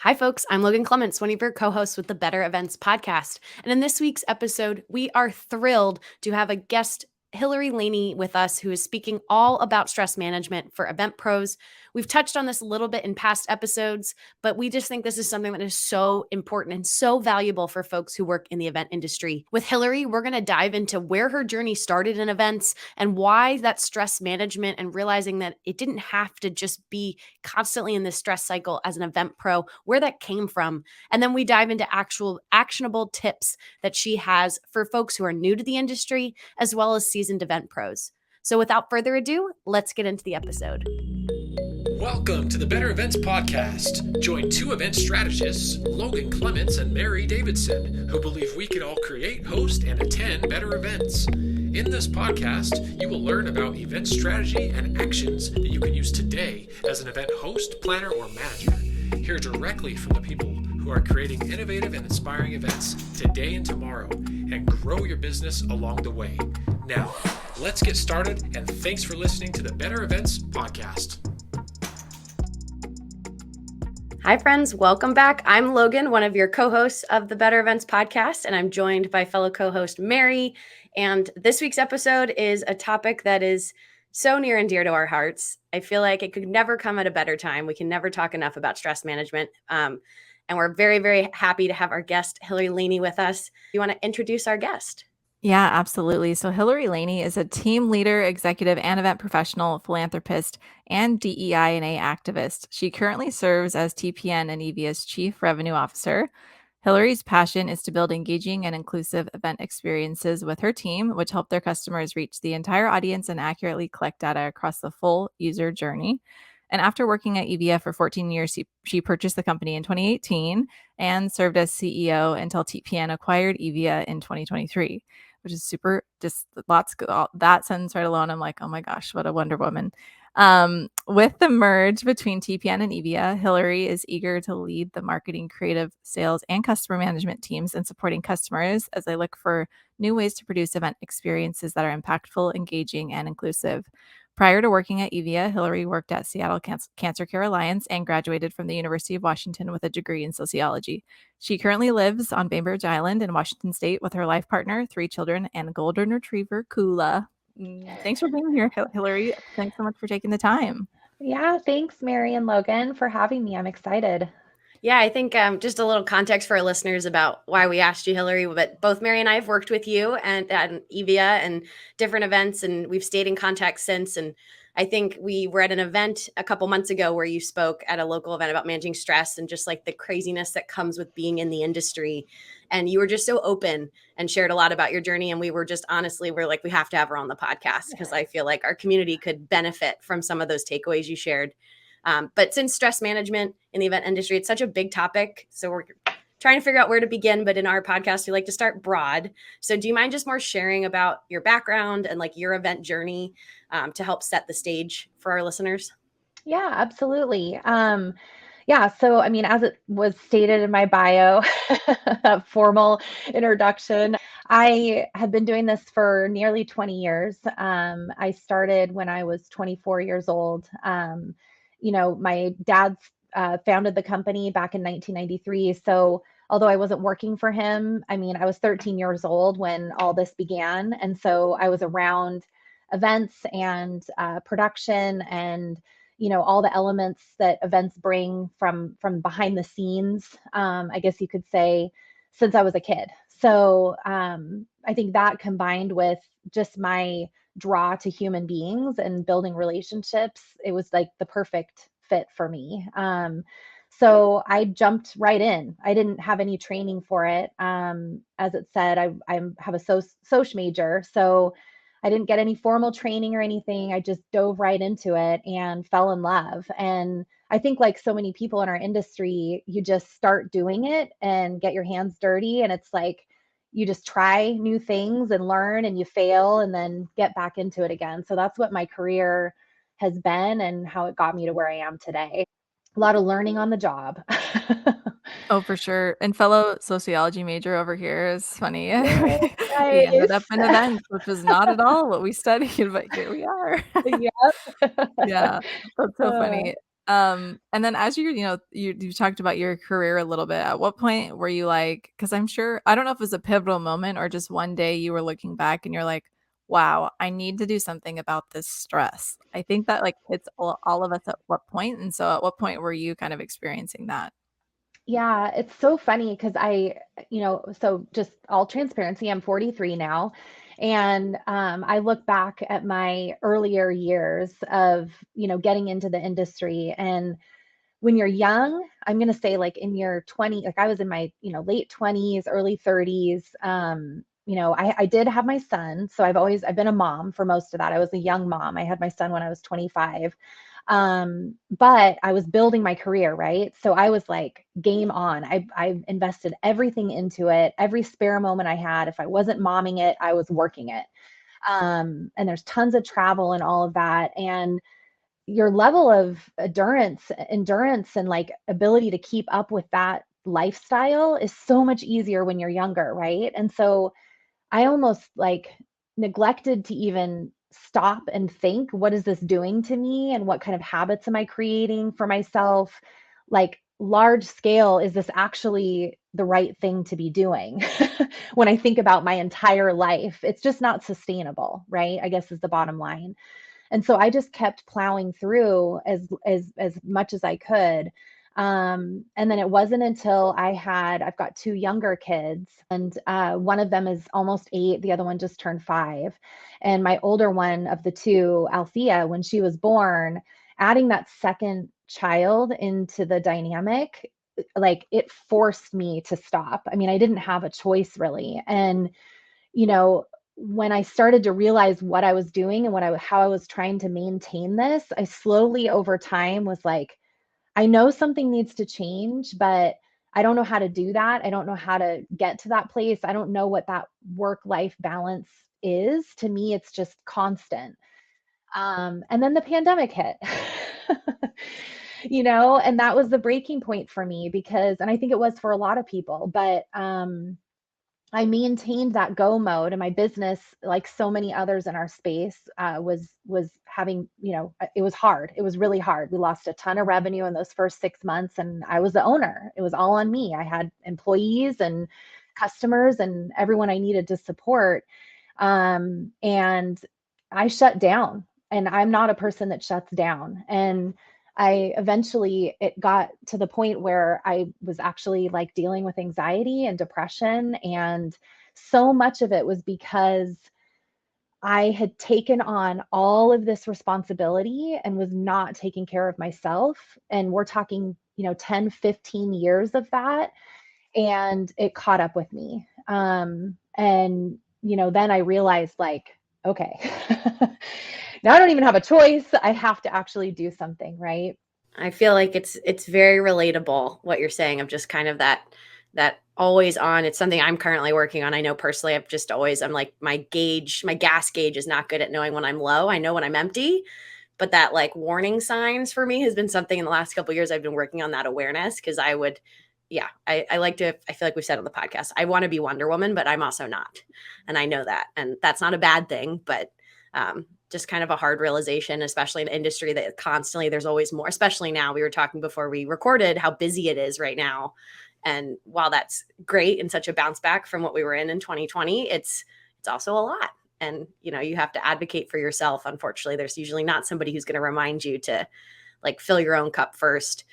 Hi, folks. I'm Logan Clements, one of your co hosts with the Better Events podcast. And in this week's episode, we are thrilled to have a guest, Hilary Laney, with us, who is speaking all about stress management for event pros. We've touched on this a little bit in past episodes, but we just think this is something that is so important and so valuable for folks who work in the event industry. With Hilary, we're going to dive into where her journey started in events and why that stress management and realizing that it didn't have to just be constantly in this stress cycle as an event pro, where that came from. And then we dive into actual actionable tips that she has for folks who are new to the industry, as well as seasoned event pros. So without further ado, let's get into the episode. Welcome to the Better Events podcast. Join two event strategists, Logan Clements and Mary Davidson, who believe we can all create, host, and attend better events. In this podcast, you will learn about event strategy and actions that you can use today as an event host, planner, or manager. Hear directly from the people who are creating innovative and inspiring events today and tomorrow, and grow your business along the way. Now, let's get started, and thanks for listening to the Better Events podcast. Hi, friends. Welcome back. I'm Logan, one of your co-hosts of the Better Events podcast, and I'm joined by fellow co-host Mary. And this week's episode is a topic that is so near and dear to our hearts. I feel like it could never come at a better time. We can never talk enough about stress management. And we're very, very happy to have our guest, Hilary Laney, with us. You want to introduce our guest? Yeah, absolutely. So Hilary Laney is a team leader, executive, and event professional, philanthropist, and DEI&A activist. She currently serves as TPN and EVIA's Chief Revenue Officer. Hilary's passion is to build engaging and inclusive event experiences with her team, which help their customers reach the entire audience and accurately collect data across the full user journey. And after working at EVIA for 14 years, she purchased the company in 2018 and served as CEO until TPN acquired EVIA in 2023. Which is super, just lots, that sentence right alone, I'm like, oh my gosh, what a Wonder Woman. With the merge between TPN and EVIA, Hilary is eager to lead the marketing, creative, sales, and customer management teams in supporting customers as they look for new ways to produce event experiences that are impactful, engaging, and inclusive. Prior to working at EVIA, Hilary worked at Seattle Cancer Care Alliance and graduated from the University of Washington with a degree in sociology. She currently lives on Bainbridge Island in Washington State with her life partner, 3 children, and a golden retriever, Kula. Thanks for being here, Hilary. Thanks so much for taking the time. Yeah, thanks, Mary and Logan, for having me. I'm excited. Yeah, I think just a little context for our listeners about why we asked you, Hilary. But both Mary and I have worked with you and at EVIA and different events, and we've stayed in contact since. And I think we were at an event a couple months ago where you spoke at a local event about managing stress and just like the craziness that comes with being in the industry. And you were just so open and shared a lot about your journey. And we were just honestly, we're like, we have to have her on the podcast because I feel like our community could benefit from some of those takeaways you shared. But since stress management in the event industry, it's such a big topic. So we're trying to figure out where to begin. But in our podcast, we like to start broad. So do you mind just more sharing about your background and like your event journey to help set the stage for our listeners? Yeah, absolutely. So I mean, as it was stated in my bio, a formal introduction, I have been doing this for nearly 20 years. I started when I was 24 years old. My dad founded the company back in 1993. So although I wasn't working for him, I mean, I was 13 years old when all this began. And so I was around events and production and all the elements that events bring from behind the scenes, I guess you could say, since I was a kid. So I think that combined with just my draw to human beings and building relationships, it was like the perfect fit for me. So I jumped right in. I didn't have any training for it. As it said, I have a soc major, so I didn't get any formal training or anything. I just dove right into it and fell in love. And I think like so many people in our industry, you just start doing it and get your hands dirty. And it's like, you just try new things and learn and you fail and then get back into it again. So that's what my career has been and how it got me to where I am today. A lot of learning on the job. Oh, for sure. And fellow sociology major over here is funny. Yes, He ended up in nice. events, which was not at all what we studied, but here we are. Yep. Yeah, that's so funny. And then as you talked about your career a little bit, at what point were you like, because I'm sure, I don't know if it was a pivotal moment or just one day you were looking back and you're like, wow, I need to do something about this stress. I think that like hits all of us at what point. And so at what point were you kind of experiencing that? Yeah, it's so funny because so just all transparency, I'm 43 now. And I look back at my earlier years of, getting into the industry. And when you're young, I'm going to say like in your 20, like I was in my, late 20s, early 30s. I did have my son. So I've been a mom for most of that. I was a young mom. I had my son when I was 25. But I was building my career, right? So I was like game on. I invested everything into it. Every spare moment I had, if I wasn't momming it, I was working it. And there's tons of travel and all of that. And your level of endurance and like ability to keep up with that lifestyle is so much easier when you're younger, right? And so I almost like neglected to even stop and think, what is this doing to me? And what kind of habits am I creating for myself? Like, large scale, is this actually the right thing to be doing? When I think about my entire life, it's just not sustainable, right? I guess is the bottom line. And so I just kept plowing through as much as I could. And then it wasn't until I've got two younger kids, and one of them is almost 8, the other one just turned 5. And my older one of the two, Althea, when she was born, adding that second child into the dynamic, like it forced me to stop. I mean, I didn't have a choice really. And you know, when I started to realize what I was doing and how I was trying to maintain this, I slowly over time was like, I know something needs to change, but I don't know how to do that. I don't know how to get to that place. I don't know what that work-life balance is. To me, it's just constant. And then the pandemic hit. And that was the breaking point for me because, and I think it was for a lot of people, but I maintained that go mode, and my business, like so many others in our space, was having, it was hard. It was really hard. We lost a ton of revenue in those first 6 months, and I was the owner. It was all on me. I had employees and customers and everyone I needed to support, and I shut down. And I'm not a person that shuts down. And it got to the point where I was actually like dealing with anxiety and depression. And so much of it was because I had taken on all of this responsibility and was not taking care of myself. And we're talking, 10, 15 years of that. And it caught up with me. Then I realized like, okay, now I don't even have a choice. I have to actually do something, right? I feel like it's very relatable what you're saying of just kind of that always on. It's something I'm currently working on. I know personally I'm like my gas gauge is not good at knowing when I'm low. I know when I'm empty, but that like warning signs for me has been something in the last couple of years I've been working on that awareness because I like to, I feel like we've said on the podcast, I want to be Wonder Woman, but I'm also not. And I know that. And that's not a bad thing, but just kind of a hard realization, especially in an industry that constantly there's always more, especially now. We were talking before we recorded how busy it is right now. And while that's great and such a bounce back from what we were in 2020, it's also a lot. And, you have to advocate for yourself. Unfortunately, there's usually not somebody who's going to remind you to like fill your own cup first.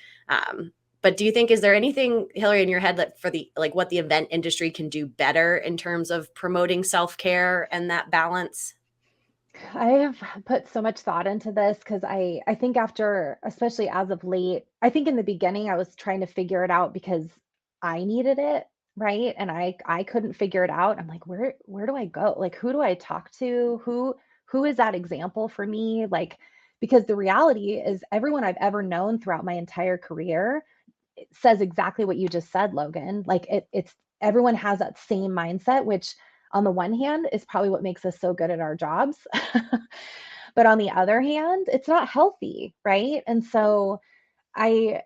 But do you think, is there anything, Hilary, in your head that for what the event industry can do better in terms of promoting self-care and that balance? I have put so much thought into this because I think after, especially as of late, I think in the beginning I was trying to figure it out because I needed it, right? And I couldn't figure it out. I'm like, where do I go? Like, who do I talk to? Who is that example for me? Like, because the reality is everyone I've ever known throughout my entire career says exactly what you just said, Logan. Like it's everyone has that same mindset, which on the one hand is probably what makes us so good at our jobs. But on the other hand, it's not healthy, right? And so I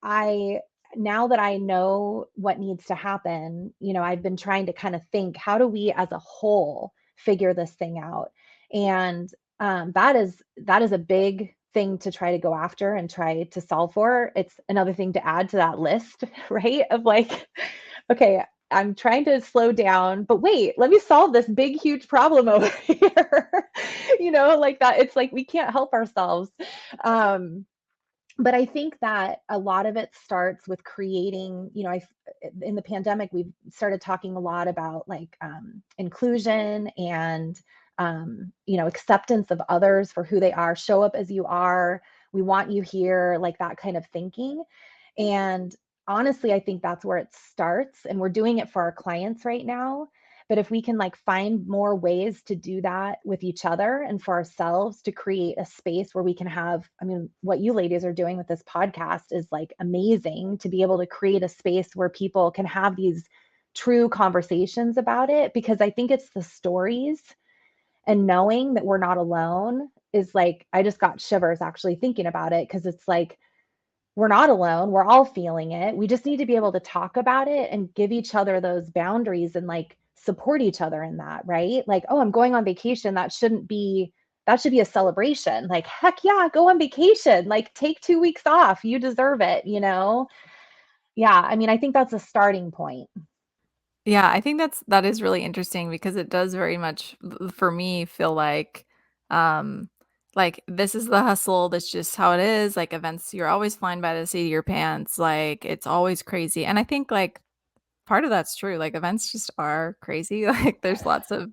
I now that I know what needs to happen, I've been trying to kind of think, how do we as a whole figure this thing out? And that is a big thing to try to go after and try to solve for. It's another thing to add to that list, right? Of like, okay, I'm trying to slow down, but wait, let me solve this big, huge problem over here. Like that. It's like we can't help ourselves. But I think that a lot of it starts with creating, in the pandemic, we've started talking a lot about like inclusion and, acceptance of others for who they are, show up as you are. We want you here, like that kind of thinking. And honestly, I think that's where it starts. And we're doing it for our clients right now. But if we can like find more ways to do that with each other and for ourselves to create a space where we can have, I mean, what you ladies are doing with this podcast is like amazing, to be able to create a space where people can have these true conversations about it, because I think it's the stories and knowing that we're not alone is like, I just got shivers actually thinking about it, because it's like, we're not alone. We're all feeling it. We just need to be able to talk about it and give each other those boundaries and like support each other in that, right? Like, oh, I'm going on vacation. That should be a celebration. Like, heck yeah, go on vacation. Like, take 2 weeks off. You deserve it, Yeah, I mean, I think that's a starting point. Yeah, I think that is really interesting because it does very much for me feel um like this is the hustle, that's just how it is. Like events, you're always flying by the seat of your pants, like it's always crazy. And I think like part of that's true. Like events just are crazy. Like there's lots of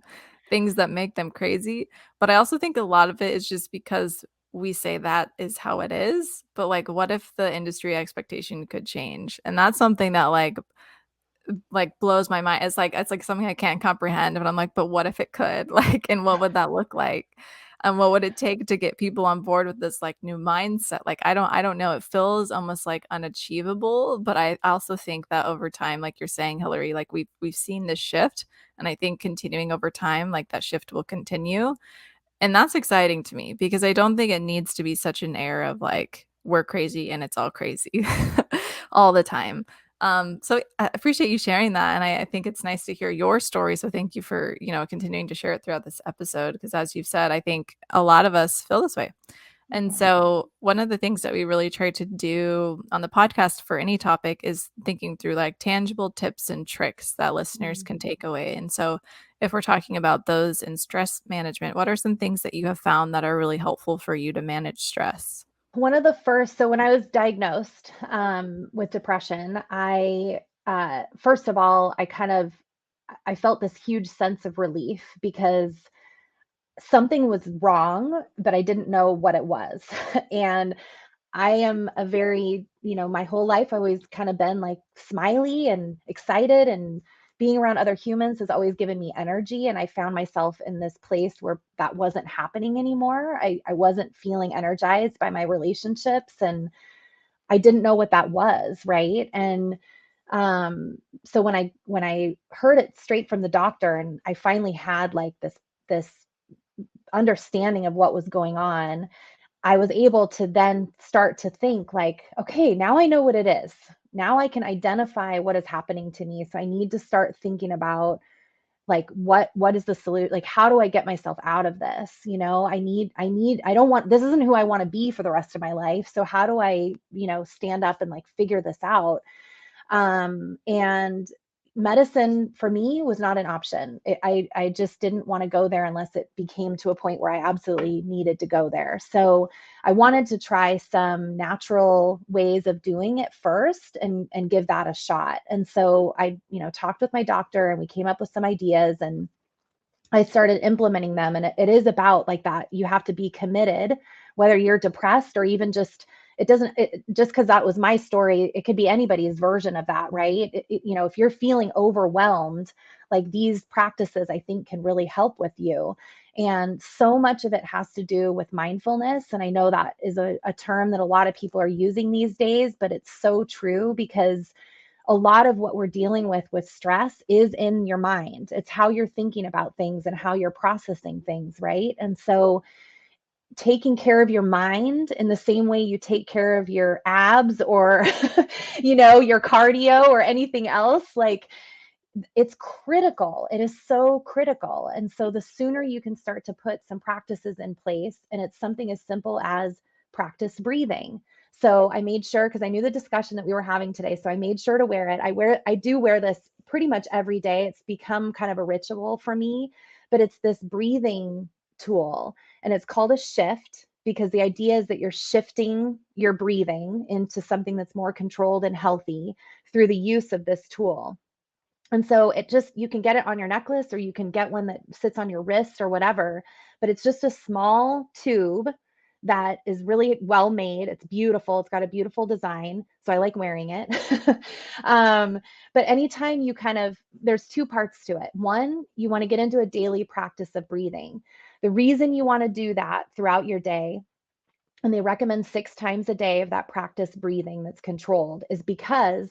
things that make them crazy. But I also think a lot of it is just because we say that is how it is. But like what if the industry expectation could change? And that's something that like blows my mind. It's like something I can't comprehend, but I'm like, but what if it could? Like, and what would that look like? And what would it take to get people on board with this like new mindset? Like, I don't know. It feels almost like unachievable, but I also think that over time, like you're saying, Hilary, like we've seen this shift, and I think continuing over time, like that shift will continue. And that's exciting to me because I don't think it needs to be such an air of like we're crazy and it's all crazy all the time. So I appreciate you sharing that, and I think it's nice to hear your story. So thank you for continuing to share it throughout this episode because, as you've said, I think a lot of us feel this way. And so, one of the things that we really try to do on the podcast for any topic is thinking through like tangible tips and tricks that listeners can take away. And so, if we're talking about those in stress management, what are some things that you have found that are really helpful for you to manage stress? One of the first, so when I was diagnosed with depression, first of all, I felt this huge sense of relief because something was wrong, but I didn't know what it was. And I am a very, my whole life I've always kind of been like smiley and excited, and being around other humans has always given me energy. And I found myself in this place where that wasn't happening anymore. I wasn't feeling energized by my relationships, and I didn't know what that was, right? And so when I heard it straight from the doctor, and I finally had like this understanding of what was going on, I was able to then start to think like, okay, now I know what it is. Now I can identify what is happening to me. So I need to start thinking about like what is the solution? Like, how do I get myself out of this? I don't want, this isn't who I want to be for the rest of my life. So how do I, stand up and like figure this out? And medicine for me was not an option. I just didn't want to go there unless it became to a point where I absolutely needed to go there. So I wanted to try some natural ways of doing it first and give that a shot. And so I, talked with my doctor, and we came up with some ideas, and I started implementing them. And it is about like that. You have to be committed, whether you're depressed or even just, just because that was my story, it could be anybody's version of that, right? If you're feeling overwhelmed, like these practices, I think can really help with you. And so much of it has to do with mindfulness. And I know that is a term that a lot of people are using these days, but it's so true, because a lot of what we're dealing with stress is in your mind. It's how you're thinking about things and how you're processing things, right? And so taking care of your mind in the same way you take care of your abs or your cardio or anything else, like it's critical. It is so critical. And so the sooner you can start to put some practices in place, and it's something as simple as practice breathing. So I made sure, because I knew the discussion that we were having today, so I made sure to wear it. I do wear this pretty much every day. It's become kind of a ritual for me, but it's this breathing tool, and it's called a shift, because the idea is that you're shifting your breathing into something that's more controlled and healthy through the use of this tool. And so you can get it on your necklace, or you can get one that sits on your wrist or whatever, but it's just a small tube that is really well made. It's beautiful. It's got a beautiful design. So I like wearing it. But anytime there's two parts to it. One, you want to get into a daily practice of breathing. The reason you want to do that throughout your day, and they recommend 6 times a day of that practice breathing that's controlled, is because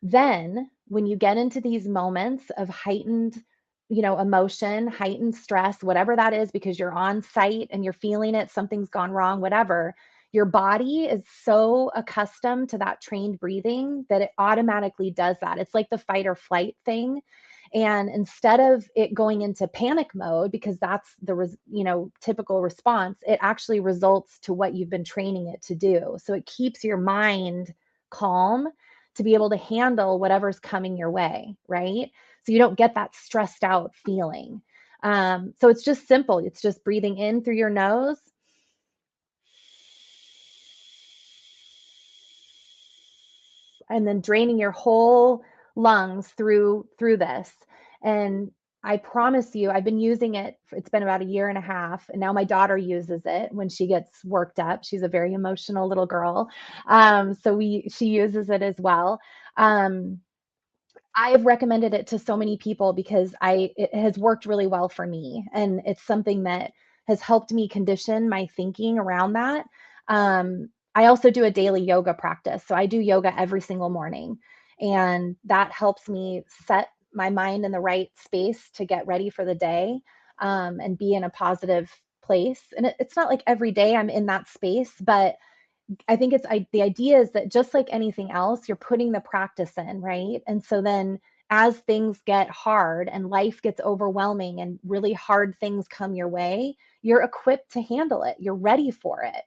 then when you get into these moments of heightened, emotion, heightened stress, whatever that is, because you're on site and you're feeling it, something's gone wrong, whatever, your body is so accustomed to that trained breathing that it automatically does that. It's like the fight or flight thing. And instead of it going into panic mode, because that's the typical response, it actually results to what you've been training it to do. So it keeps your mind calm to be able to handle whatever's coming your way, right? So you don't get that stressed out feeling. So it's just simple. It's just breathing in through your nose, and then draining your whole lungs through this. And I promise you, I've been using it. It's been about 1.5 years, and now my daughter uses it when she gets worked up. She's a very emotional little girl, so she uses it as well. I've recommended it to so many people because it has worked really well for me, and it's something that has helped me condition my thinking around that. I also do a daily yoga practice. So I do yoga every single morning, and that helps me set my mind in the right space to get ready for the day, and be in a positive place. And it's not like every day I'm in that space, but I think the idea is that just like anything else, you're putting the practice in, right? And so then as things get hard and life gets overwhelming and really hard things come your way, you're equipped to handle it. You're ready for it.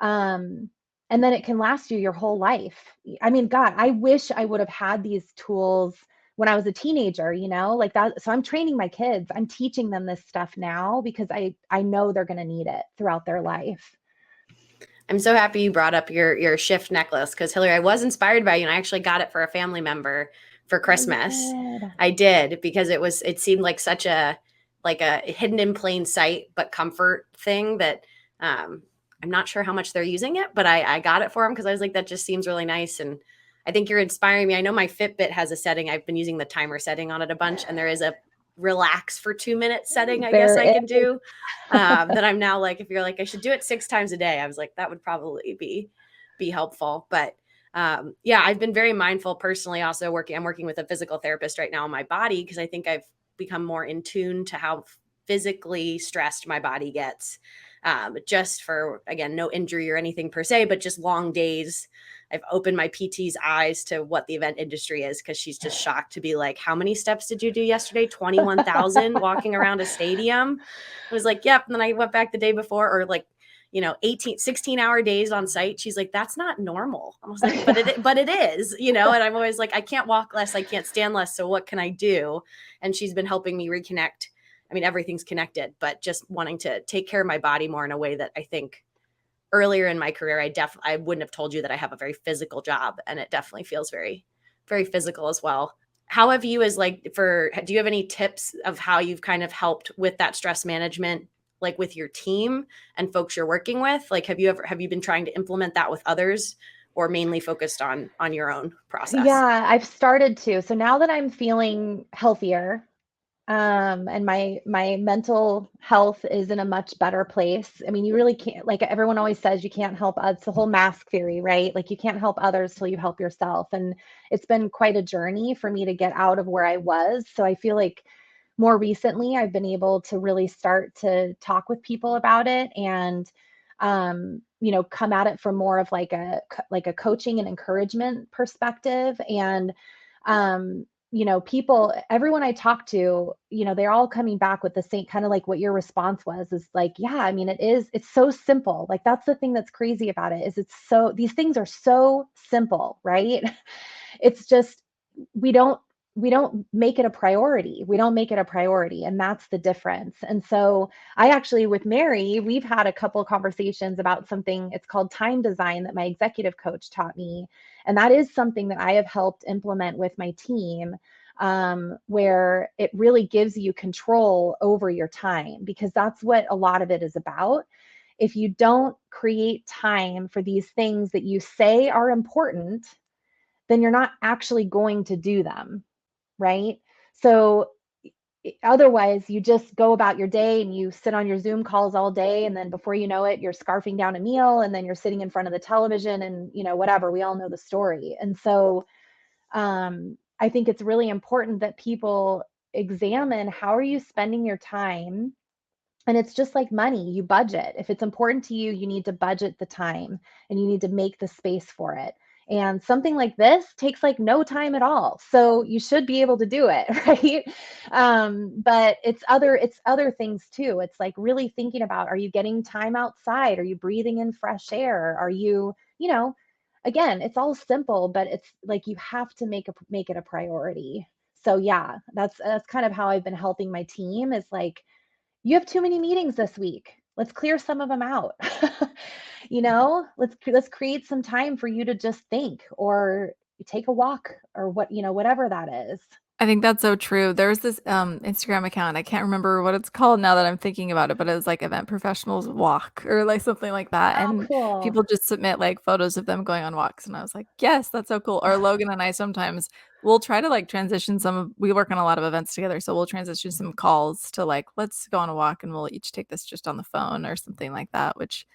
And then it can last you your whole life. I mean, God, I wish I would have had these tools when I was a teenager, like that. So I'm training my kids. I'm teaching them this stuff now because I know they're going to need it throughout their life. I'm so happy you brought up your shift necklace, because Hilary, I was inspired by you, and I actually got it for a family member for Christmas. I did, because it seemed like such a hidden in plain sight but comfort thing that I'm not sure how much they're using it, but I got it for them because I was like, that just seems really nice. And I think you're inspiring me. I know my Fitbit has a setting. I've been using the timer setting on it a bunch, and there is a relax for 2 minutes setting I guess I can do. That I'm now like, if you're like, I should do it 6 times a day, I was like, that would probably be helpful. But yeah, I've been very mindful personally. Also I'm working with a physical therapist right now on my body, because I think I've become more in tune to how physically stressed my body gets. Just for, again, no injury or anything per se, but just long days. I've opened my PT's eyes to what the event industry is, because she's just shocked to be like, how many steps did you do yesterday? 21,000 walking around a stadium. I was like, yep. And then I went back the day before, or 16-hour days on site. She's like, that's not normal. I was like, but it is, and I'm always like, I can't walk less. I can't stand less. So what can I do? And she's been helping me reconnect. I mean, everything's connected, but just wanting to take care of my body more in a way that I think earlier in my career, I wouldn't have told you that I have a very physical job, and it definitely feels very, very physical as well. How have you do you have any tips of how you've kind of helped with that stress management, like with your team and folks you're working with? Like, have you been trying to implement that with others, or mainly focused on your own process? Yeah, I've started to. So now that I'm feeling healthier, and my mental health is in a much better place. I mean, you really can't, like everyone always says, you can't help others. The whole mask theory, right? Like you can't help others till you help yourself. And it's been quite a journey for me to get out of where I was. So I feel like more recently I've been able to really start to talk with people about it, and come at it from more of like a coaching and encouragement perspective. And people, everyone I talk to, they're all coming back with the same kind of like what your response was, is like, yeah, I mean, it's so simple. Like, that's the thing that's crazy about it, is these things are so simple, right? It's just, we don't make it a priority. We don't make it a priority. And that's the difference. And so I actually, with Mary, we've had a couple of conversations about something, it's called time design, that my executive coach taught me. And that is something that I have helped implement with my team, where it really gives you control over your time, because that's what a lot of it is about. If you don't create time for these things that you say are important, then you're not actually going to do them, right? So otherwise, you just go about your day and you sit on your Zoom calls all day, and then before you know it, you're scarfing down a meal, and then you're sitting in front of the television, and whatever, we all know the story. And so I think it's really important that people examine, how are you spending your time? And it's just like money, you budget. If it's important to you, you need to budget the time, and you need to make the space for it. And something like this takes like no time at all. So you should be able to do it, right? But it's other things too. It's like really thinking about, are you getting time outside? Are you breathing in fresh air? Are you, again, it's all simple, but it's like you have to make it a priority. So yeah, that's kind of how I've been helping my team, is like, you have too many meetings this week. Let's clear some of them out. Let's create some time for you to just think, or take a walk, or whatever that is. I think that's so true. There's this Instagram account. I can't remember what it's called now that I'm thinking about it, but it was like Event Professionals Walk or like something like that. Oh, And cool. people just submit like photos of them going on walks. And I was like, yes, that's so cool. Or Logan and I sometimes we'll try to like transition we work on a lot of events together. So we'll transition some calls to like, let's go on a walk and we'll each take this just on the phone or something like that, which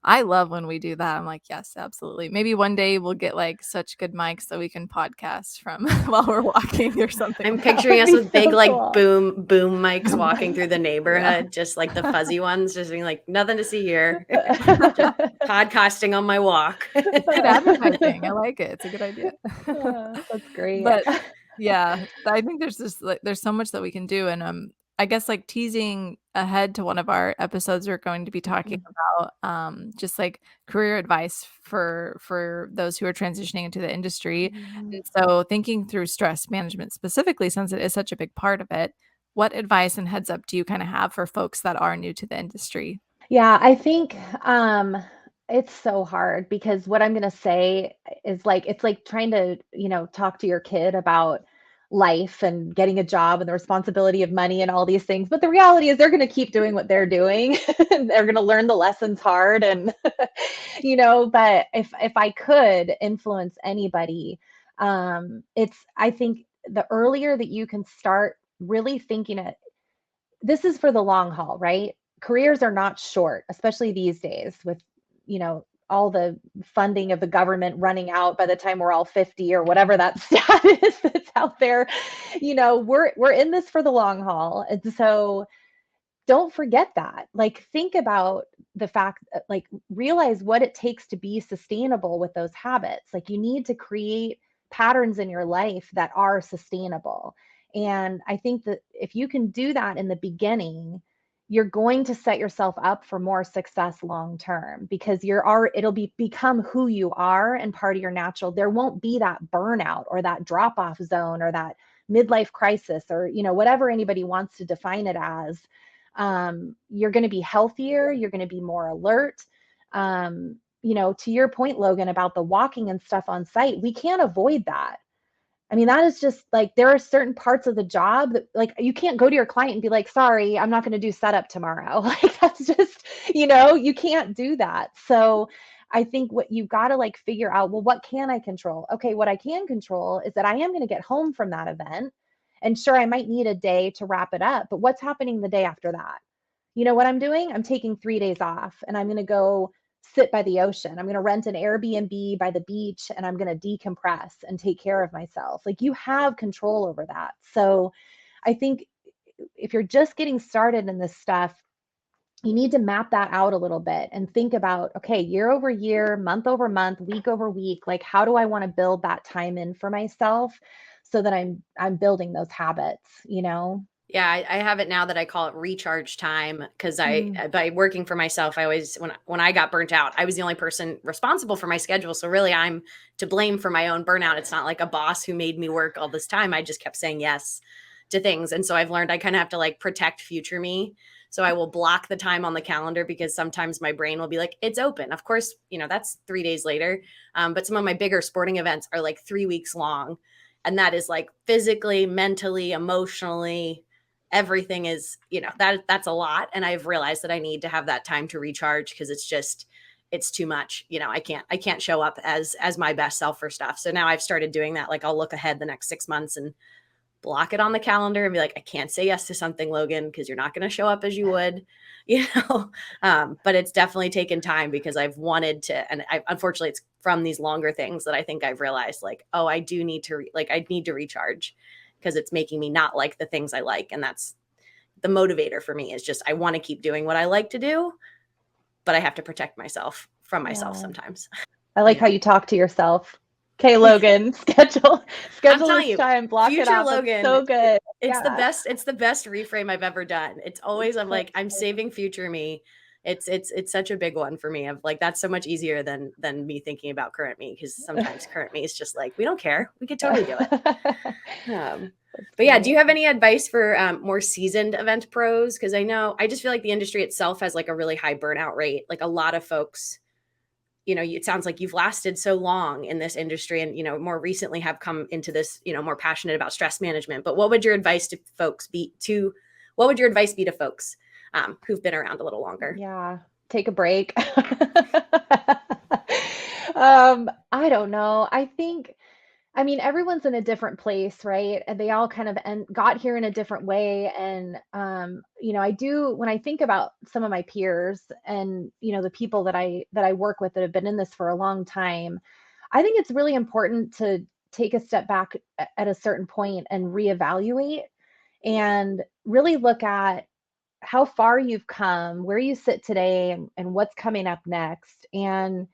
I love when we do that. I'm like, yes, absolutely. Maybe one day we'll get like such good mics that we can podcast from while we're walking or something I'm like that. picturing us That'd be with big so like cool. boom mics walking through the Yeah. neighborhood, just like the fuzzy ones, just being like, nothing to see here. Just podcasting on my walk. Good advertising. I like it. It's a good idea. That's great. But yeah, I think there's just like there's so much that we can do. And I guess like teasing ahead to one of our episodes, we're going to be talking about just like career advice for those who are transitioning into the industry. And so thinking through stress management specifically, since it is such a big part of it, what advice and heads up do you kind of have for folks that are new to the industry? Yeah, I think it's so hard, because what I'm going to say is like, it's like trying to, talk to your kid about life and getting a job and the responsibility of money and all these things. But the reality is, they're going to keep doing what they're doing. And they're going to learn the lessons hard. And, but if I could influence anybody, I think the earlier that you can start really thinking it, this is for the long haul, right? Careers are not short, especially these days with, all the funding of the government running out by the time we're all 50 or whatever that stat is that's out there. We're in this for the long haul. And so don't forget that. Like, think about the fact that, like, realize what it takes to be sustainable with those habits. Like, you need to create patterns in your life that are sustainable. And I think that if you can do that in the beginning, you're going to set yourself up for more success long term, because it'll become who you are and part of your natural. There won't be that burnout or that drop off zone or that midlife crisis, or whatever anybody wants to define it as. You're going to be healthier, you're going to be more alert. To your point, Logan, about the walking and stuff on site, we can't avoid that. I mean, that is just like, there are certain parts of the job that, like, you can't go to your client and be like, sorry, I'm not going to do setup tomorrow. Like, that's just, you can't do that. So I think what you've got to like figure out, well, what can I control? Okay, what I can control is that I am going to get home from that event. And sure, I might need a day to wrap it up, but what's happening the day after that? You know what I'm doing? I'm taking 3 days off, and I'm going to go sit by the ocean. I'm going to rent an Airbnb by the beach, and I'm going to decompress and take care of myself. Like, you have control over that. So I think if you're just getting started in this stuff, you need to map that out a little bit and think about, okay, year over year, month over month, week over week, like, how do I want to build that time in for myself so that I'm building those habits, Yeah, I have it now that I call it recharge time because by working for myself, I always when I got burnt out, I was the only person responsible for my schedule. So really, I'm to blame for my own burnout. It's not like a boss who made me work all this time. I just kept saying yes to things, and so I've learned I kind of have to like protect future me. So I will block the time on the calendar because sometimes my brain will be like, it's open. Of course, that's 3 days later. But some of my bigger sporting events are like 3 weeks long, and that is like physically, mentally, emotionally everything is that's a lot, and I've realized that I need to have that time to recharge because it's too much. I can't show up as my best self for stuff. So now I've started doing that. Like I'll look ahead the next 6 months and block it on the calendar and be like, I can't say yes to something, Logan, because you're not going to show up as you would. you know but it's definitely taken time because I've wanted to, and unfortunately it's from these longer things that I think I've realized like, oh, I do need to I need to recharge because it's making me not like the things I like. And that's the motivator for me, is just I want to keep doing what I like to do, but I have to protect myself from myself sometimes. I like how you talk to yourself. Okay, Logan, schedule I'm telling this you, time, block it future off. Logan, it's so good. It's the best reframe I've ever done. It's always I'm like, I'm saving future me. It's such a big one for me. Of like, that's so much easier than me thinking about current me, because sometimes current me is just like, we don't care, we could totally do it. But yeah, do you have any advice for more seasoned event pros? Because I just feel like the industry itself has like a really high burnout rate. Like a lot of folks, it sounds like you've lasted so long in this industry and, more recently have come into this, more passionate about stress management. But what would your advice to folks be to folks who've been around a little longer? Yeah, take a break. I don't know. I mean, everyone's in a different place, right? And they all kind of got here in a different way. And, when I think about some of my peers and, the people that I work with that have been in this for a long time, I think it's really important to take a step back at a certain point and reevaluate and really look at how far you've come, where you sit today, and what's coming up next. And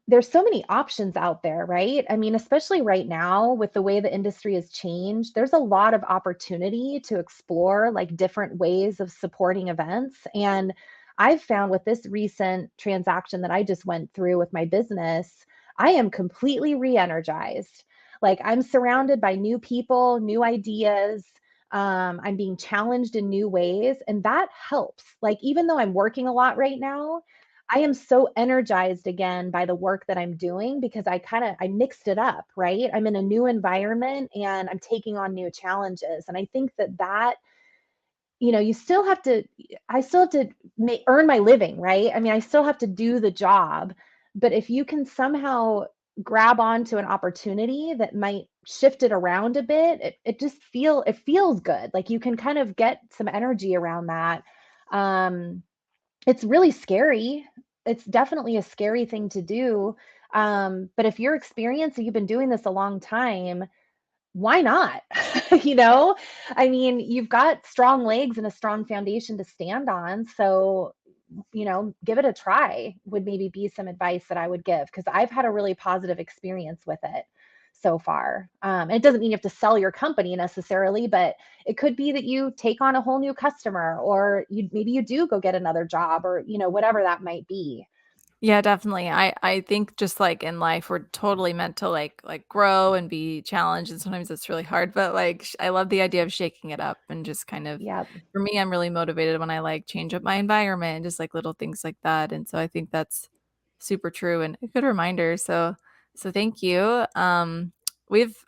there's so many options out there, right? I mean, especially right now with the way the industry has changed, there's a lot of opportunity to explore like different ways of supporting events. And I've found with this recent transaction that I just went through with my business, I am completely re-energized. Like I'm surrounded by new people, new ideas. I'm being challenged in new ways, and that helps. Like, even though I'm working a lot right now, I am so energized again by the work that I'm doing because I mixed it up, right? I'm in a new environment and I'm taking on new challenges. And I think that you still have to I still have to earn my living, right? I mean, I still have to do the job, but if you can somehow grab onto an opportunity that might shift it around a bit, it feels good. Like you can kind of get some energy around that. Um it's really scary. It's definitely a scary thing to do. But if you're experienced and you've been doing this a long time, why not? you know, I mean, you've got strong legs and a strong foundation to stand on. So, give it a try would maybe be some advice that I would give because I've had a really positive experience with it so far. It doesn't mean you have to sell your company necessarily, but it could be that you take on a whole new customer or maybe you do go get another job or, whatever that might be. Yeah, definitely. I think just like in life, we're totally meant to like grow and be challenged, and sometimes it's really hard. But like, I love the idea of shaking it up and just kind of. Yep. For me, I'm really motivated when I like change up my environment, just like little things like that. And so I think that's super true and a good reminder. So thank you.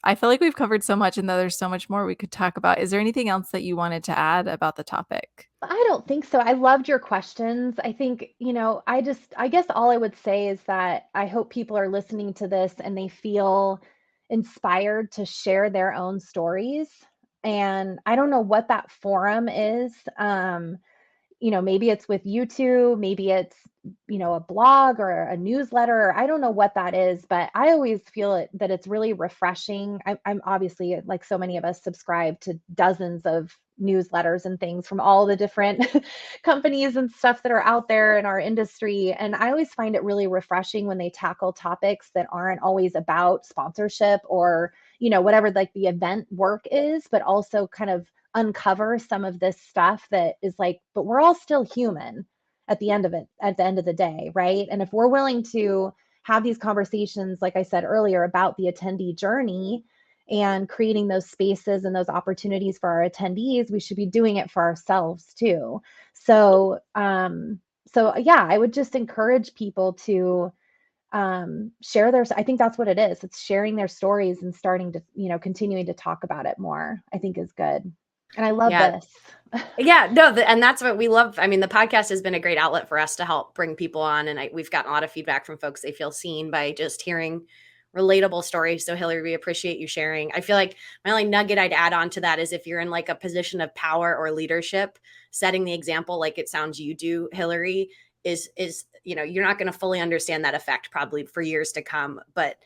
I feel like we've covered so much, and though there's so much more we could talk about. Is there anything else that you wanted to add about the topic? I don't think so. I loved your questions. I think, I guess all I would say is that I hope people are listening to this and they feel inspired to share their own stories. And I don't know what that forum is. Maybe it's with YouTube, maybe it's, a blog or a newsletter. I don't know what that is, but I always feel that it's really refreshing. I'm obviously, like so many of us, subscribe to dozens of newsletters and things from all the different companies and stuff that are out there in our industry. And I always find it really refreshing when they tackle topics that aren't always about sponsorship or, whatever like the event work is, but also kind of uncover some of this stuff that is like, but we're all still human at the end of it, at the end of the day, right? And if we're willing to have these conversations, like I said earlier, about the attendee journey and creating those spaces and those opportunities for our attendees, we should be doing it for ourselves too. So, yeah, I would just encourage people to share their, I think that's what it is. It's sharing their stories and starting to, continuing to talk about it more, I think is good. And I love this. Yeah, no, and that's what we love. I mean, the podcast has been a great outlet for us to help bring people on. And we've gotten a lot of feedback from folks. They feel seen by just hearing relatable stories. So Hilary, we appreciate you sharing. I feel like my only nugget I'd add on to that is if you're in like a position of power or leadership, setting the example, like it sounds you do, Hilary, is, you're not going to fully understand that effect probably for years to come, but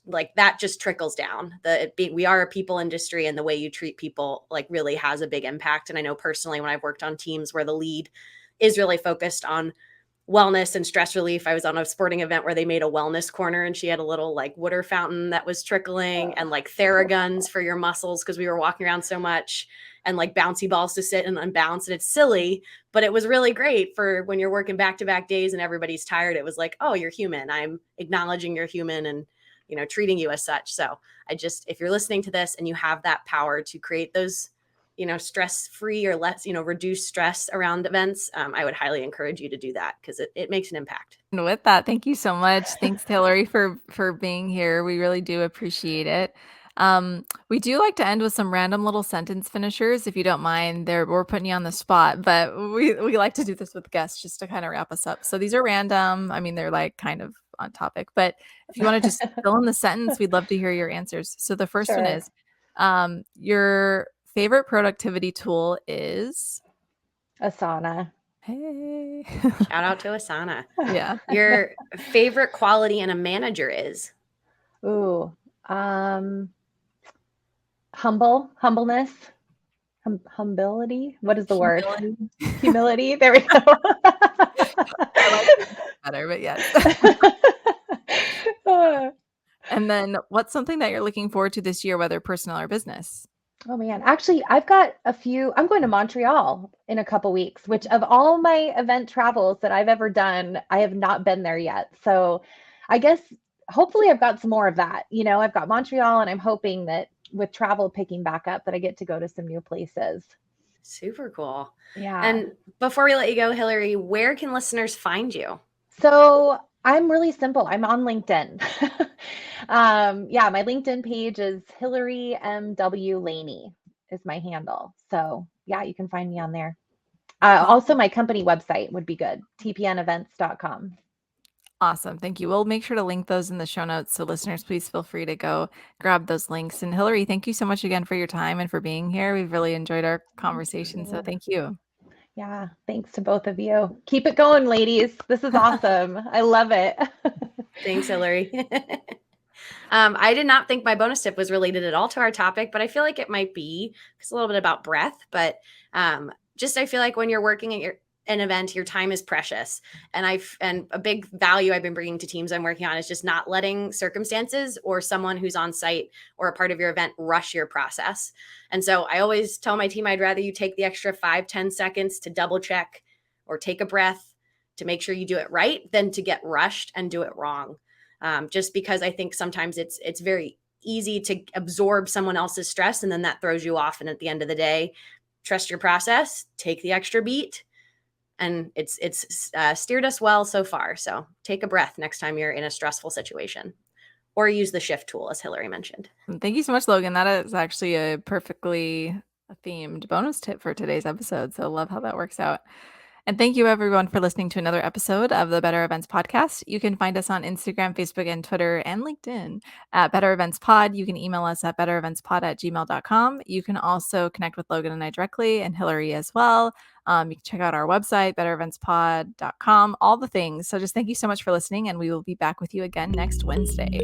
like that just trickles down. We are a people industry, and the way you treat people like really has a big impact. And I know personally, when I've worked on teams where the lead is really focused on wellness and stress relief. I was on a sporting event where they made a wellness corner, and she had a little like water fountain that was trickling and like Theraguns for your muscles because we were walking around so much, and like bouncy balls to sit and unbounce. And it's silly, but it was really great for when you're working back-to-back days and everybody's tired. It was like, oh, you're human. I'm acknowledging you're human and treating you as such. So if you're listening to this and you have that power to create those, stress-free or less, reduce stress around events, I would highly encourage you to do that because it makes an impact. And with that, thank you so much. Thanks, Hilary, for being here. We really do appreciate it. We do like to end with some random little sentence finishers, if you don't mind. We're putting you on the spot, but we like to do this with guests just to kind of wrap us up. So these are random. I mean, they're like kind of on topic, but if you want to just fill in the sentence, we'd love to hear your answers. So the first one is, your favorite productivity tool is? Asana. Hey. Shout out to Asana. Yeah. Your favorite quality in a manager is? Ooh, humbleness, humility. What is the word? Humility. There we go. I like it better, but yes. And then what's something that you're looking forward to this year, whether personal or business? Oh man, actually, I've got a few. I'm going to Montreal in a couple weeks, which of all my event travels that I've ever done, I have not been there yet. So I guess hopefully I've got some more of that. I've got Montreal, and I'm hoping that with travel picking back up that I get to go to some new places. Super cool. Yeah. And before we let you go, Hilary, where can listeners find you? So I'm really simple. I'm on LinkedIn. Yeah, my LinkedIn page is Hilary M.W. Laney is my handle. So yeah, you can find me on there. Also, my company website would be good, tpnevents.com. Awesome. Thank you. We'll make sure to link those in the show notes. So listeners, please feel free to go grab those links. And Hilary, thank you so much again for your time and for being here. We've really enjoyed our conversation. So thank you. Yeah. Thanks to both of you. Keep it going, ladies. This is awesome. I love it. Thanks, Hilary. I did not think my bonus tip was related at all to our topic, but I feel like it might be. It's a little bit about breath, but I feel like when you're working at an event, your time is precious. And a big value I've been bringing to teams I'm working on is just not letting circumstances or someone who's on site or a part of your event rush your process. And so I always tell my team, I'd rather you take the extra 5-10 seconds to double check or take a breath to make sure you do it right than to get rushed and do it wrong. Just because I think sometimes it's very easy to absorb someone else's stress, and then that throws you off. And at the end of the day, trust your process, take the extra beat, and it's steered us well so far. So take a breath next time you're in a stressful situation, or use the shift tool, as Hilary mentioned. Thank you so much, Logan. That is actually a perfectly themed bonus tip for today's episode. So love how that works out. And thank you, everyone, for listening to another episode of the Better Events Podcast. You can find us on Instagram, Facebook, and Twitter, and LinkedIn at Better Events Pod. You can email us at bettereventspod@gmail.com. You can also connect with Logan and I directly, and Hilary as well. You can check out our website, bettereventspod.com, all the things. So just thank you so much for listening, and we will be back with you again next Wednesday.